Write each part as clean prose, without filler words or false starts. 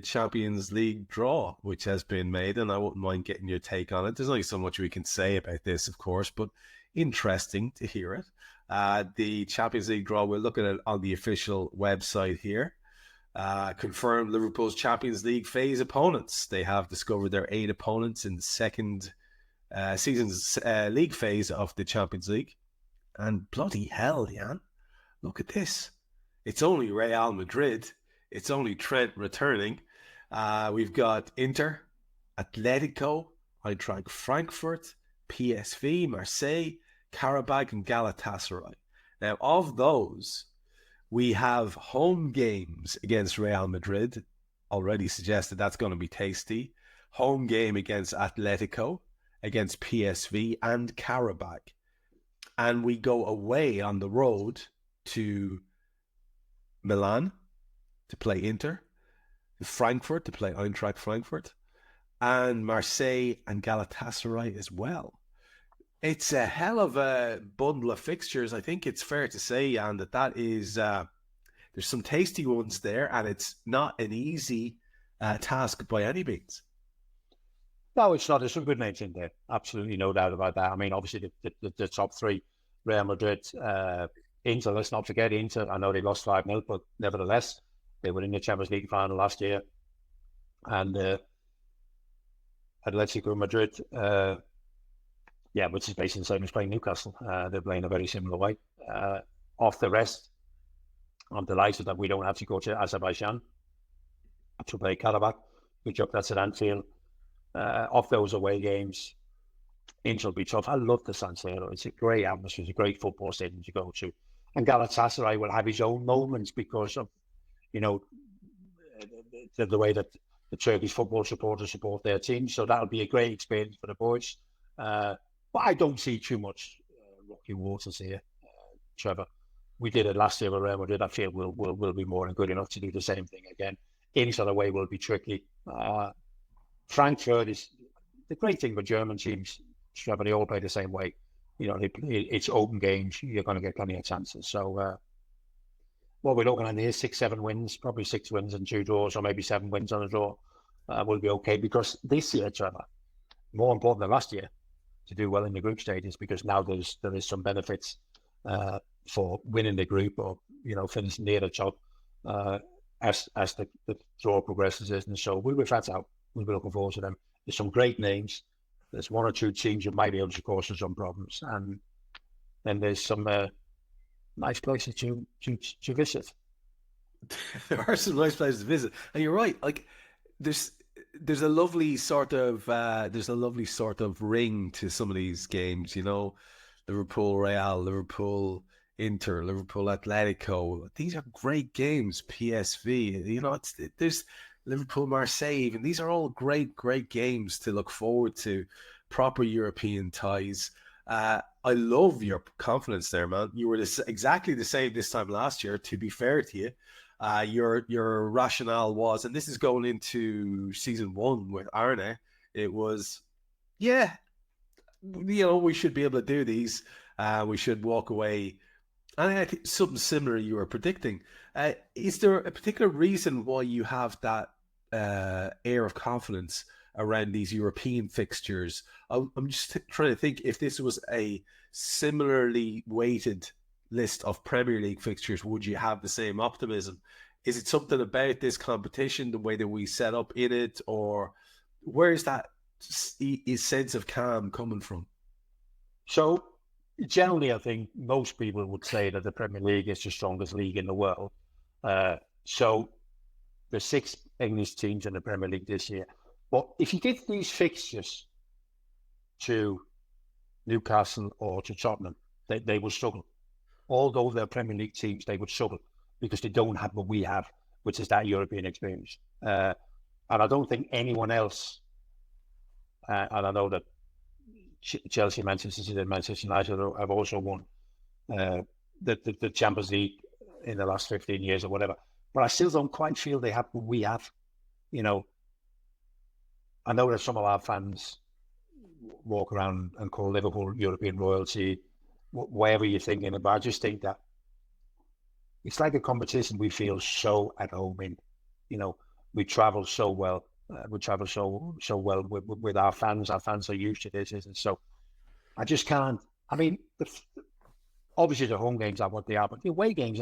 Champions League draw, which has been made, and I wouldn't mind getting your take on it. There's only so much we can say about this, of course, but interesting to hear it. The Champions League draw, we're looking at on the official website here. Confirmed Liverpool's Champions League phase opponents. They have discovered their 8 opponents in the second season's league phase of the Champions League. And bloody hell, Jan, look at this. It's only Real Madrid. It's only Trent returning. We've got Inter, Atletico, Eintracht Frankfurt, PSV, Marseille, Karabakh, and Galatasaray. Now, of those, we have home games against Real Madrid. Already suggested that's going to be tasty. Home game against Atletico, against PSV, and Karabakh. And we go away on the road to Milan to play Inter, Frankfurt to play Eintracht Frankfurt, and Marseille and Galatasaray as well. It's a hell of a bundle of fixtures. I think it's fair to say, Jan, that is there's some tasty ones there, and it's not an easy task by any means. No, it's not. There's some good names in there. Absolutely no doubt about that. I mean, obviously the top 3, Real Madrid, Inter, let's not forget Inter. I know they lost 5-0, but nevertheless, they were in the Champions League final last year. And Atletico Madrid, which is basically the same as playing Newcastle. They're playing a very similar way. Off the rest, I'm delighted that we don't have to go to Azerbaijan to play Karabakh. Good job, that's at Anfield. Off those away games, Inter will be tough. I love the San Siro. It's a great atmosphere. It's a great football stadium to go to. And Galatasaray will have his own moments because of, the way that the Turkish football supporters support their team. So that'll be a great experience for the boys. But I don't see too much rocky waters here, Trevor. We did it last year with Real Madrid. I feel we'll be more than good enough to do the same thing again. Inter away will be tricky. Frankfurt is the great thing with German teams, Trevor. They all play the same way. It's open games. You're going to get plenty of chances. So what we're looking at here, 6-7 wins, probably 6 wins and 2 draws, or maybe 7 wins on a draw, will be okay. Because this year, Trevor, more important than last year, to do well in the group stages, because now there is some benefits for winning the group or finishing near the top as the draw progresses. And so we'll be flat out. We'll be looking forward to them. There's some great names. There's 1 or 2 teams that might be able to cause us some problems, and then there's some nice places to visit. There are some nice places to visit, and you're right. Like there's a lovely sort of ring to some of these games. Liverpool Real, Liverpool Inter, Liverpool Atletico. These are great games. PSV. There's Liverpool Marseille. Even these are all great games to look forward to. Proper European ties. I love your confidence there, man. You were exactly the same this time last year. To be fair to you, your rationale was, and this is going into season 1 with Arne. It was, we should be able to do these. We should walk away. And I think something similar you were predicting. Is there a particular reason why you have that air of confidence around these European fixtures? I'm just trying to think if this was a similarly weighted list of Premier League fixtures, would you have the same optimism? Is it something about this competition, the way that we set up in it, or where is that sense of calm coming from? So generally, I think most people would say that the Premier League is the strongest league in the world. So there's 6 English teams in the Premier League this year. But if you give these fixtures to Newcastle or to Tottenham, they will struggle. Although they're Premier League teams, they would struggle because they don't have what we have, which is that European experience. And I don't think anyone else, and I know that Chelsea, Manchester City, and Manchester United have also won the Champions League in the last 15 years or whatever. But I still don't quite feel they have what we have. I know that some of our fans walk around and call Liverpool European royalty, whatever you're thinking about. I just think that it's like a competition we feel so at home in. we travel so well. We travel so well with our fans. Our fans are used to this, and so I just can't. I mean, obviously the home games are what they are, but the away games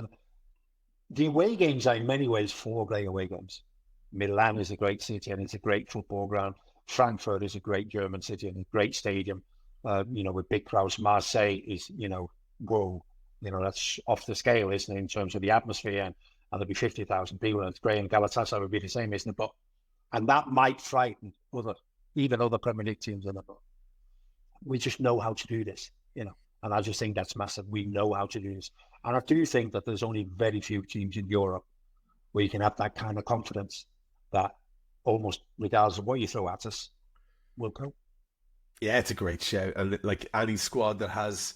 are in many ways 4 great away games. Milan is a great city and it's a great football ground. Frankfurt is a great German city and a great stadium, with big crowds. Marseille is, whoa, that's off the scale, isn't it, in terms of the atmosphere? And there'll be 50,000 people, and it's great. And Galatasaray would be the same, isn't it? And that might frighten even other Premier League teams. We just know how to do this, and I just think that's massive. We know how to do this. And I do think that there's only very few teams in Europe where you can have that kind of confidence that almost regardless of what you throw at us, we'll go. Yeah, it's a great shout. And like any squad that has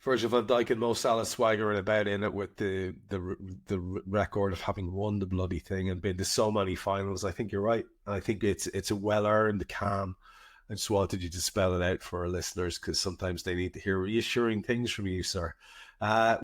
Virgil van Dijk and Mo Salah swaggering about in it with the record of having won the bloody thing and been to so many finals, I think you're right. I think it's a well-earned calm. I just wanted you to spell it out for our listeners because sometimes they need to hear reassuring things from you, sir.